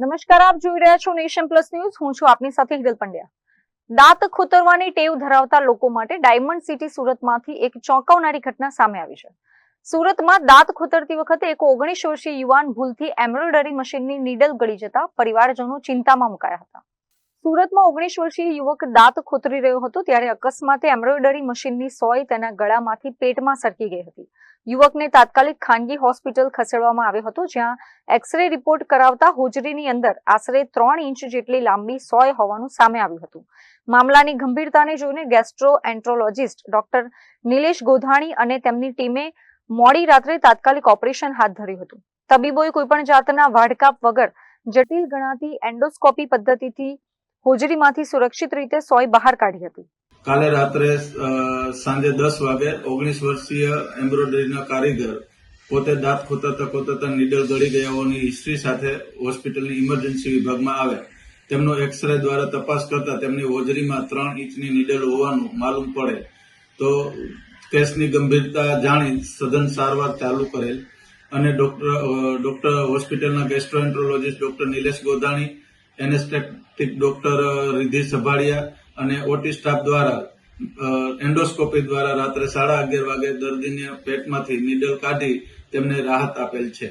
નમસ્કાર, આપ જોઈ રહ્યા છો નેશન પ્લસ ન્યૂઝ. હું છું આપની સાથે હિરલ પંડ્યા. દાંત ખોતરવાની ટેવ ધરાવતા લોકો માટે ડાયમંડ સિટી સુરતમાંથી એક ચોંકાવનારી ઘટના સામે આવી છે. સુરતમાં દાંત ખોતરતી વખતે એક 19 વર્ષીય યુવાન ભૂલથી એમ્બ્રોઇડરી મશીનની નીડલ ગળી જતા પરિવારજનો ચિંતામાં મુકાયા હતા. સુરતમાં 19 વર્ષીય યુવક દાંત ખોતરી રહ્યો હતો ત્યારે અકસ્માતે એમ્બ્રોઇડરી મશીનની સોય તેના ગળામાંથી પેટમાં સરકી ગઈ હતી. યુવકને તાત્કાલિક ખાનગી હોસ્પિટલ ખસેડવામાં આવ્યો હતો, જ્યાં એક્સરે રિપોર્ટ કરાવતા હોજરીની અંદર આશરે 3 ઇંચ જેટલી લાંબી સોય હોવાનું સામે આવ્યું હતું. મામલાની ગંભીરતાને જોઈને ગેસ્ટ્રોએન્ટ્રોલોજિસ્ટ ડોક્ટર નિલેશ ગોધાણી અને તેમની ટીમે મોડી રાત્રે તાત્કાલિક ઓપરેશન હાથ ધર્યું હતું. તબીબોએ કોઈપણ જાતના વાઢકાપ વગર જટિલ ગણાતી એન્ડોસ્કોપી પદ્ધતિથી હોજરીમાંથી સુરક્ષિત રીતે સોય બહાર કાઢી હતી. કાલે રાત્રે સાંજે 10 વાગે 19 વર્ષીય એમ્બ્રોઇડરીના કારીગર પોતે દાંત ખોતરતા નીડલ ગળી ગયા હોવાની હિસ્ટ્રી સાથે હોસ્પિટલની ઇમરજન્સી વિભાગમાં આવ્યા. તેમનો એક્સરે દ્વારા તપાસ કરતા તેમની હોજરીમાં 3 ઇંચની નીડલ હોવાનું માલુમ પડે તો કેસની ગંભીરતા જાણી સઘન સારવાર ચાલુ કરેલ અને ડોક્ટર હોસ્પિટલના gastroenterologist doctor Nilesh Godhani, anaesthetic doctor Ridhi Sabhadiya અને ઓટી સ્ટાફ દ્વારા એન્ડોસ્કોપી દ્વારા રાત્રે 11:30 વાગે દર્દીને પેટમાંથી નીડલ કાઢી તેમને રાહત આપેલ છે.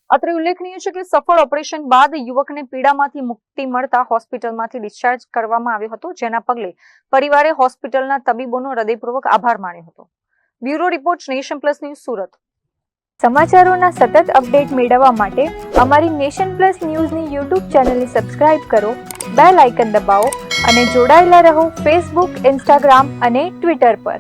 અત્રે ઉલ્લેખનીય છે કે સફળ ઓપરેશન બાદ યુવકને પીડામાંથી મુક્તિ મળતા હોસ્પિટલમાંથી ડિસ્ચાર્જ કરવામાં આવ્યો હતો, જેના પગલે પરિવારે હોસ્પિટલના તબીબોનો હૃદયપૂર્વક આભાર માન્યો હતો. Bureau report, nation plus news, સુરત. સમાચારોના સતત અપડેટ મેળવવા માટે અમારી નેશન પ્લસ ન્યૂઝની યુટ્યુબ ચેનલને સબસ્ક્રાઇબ કરો, બેલ આઇકન દબાવો અને જોડાયેલા રહો ફેસબુક, ઇન્સ્ટાગ્રામ અને ટ્વિટર પર.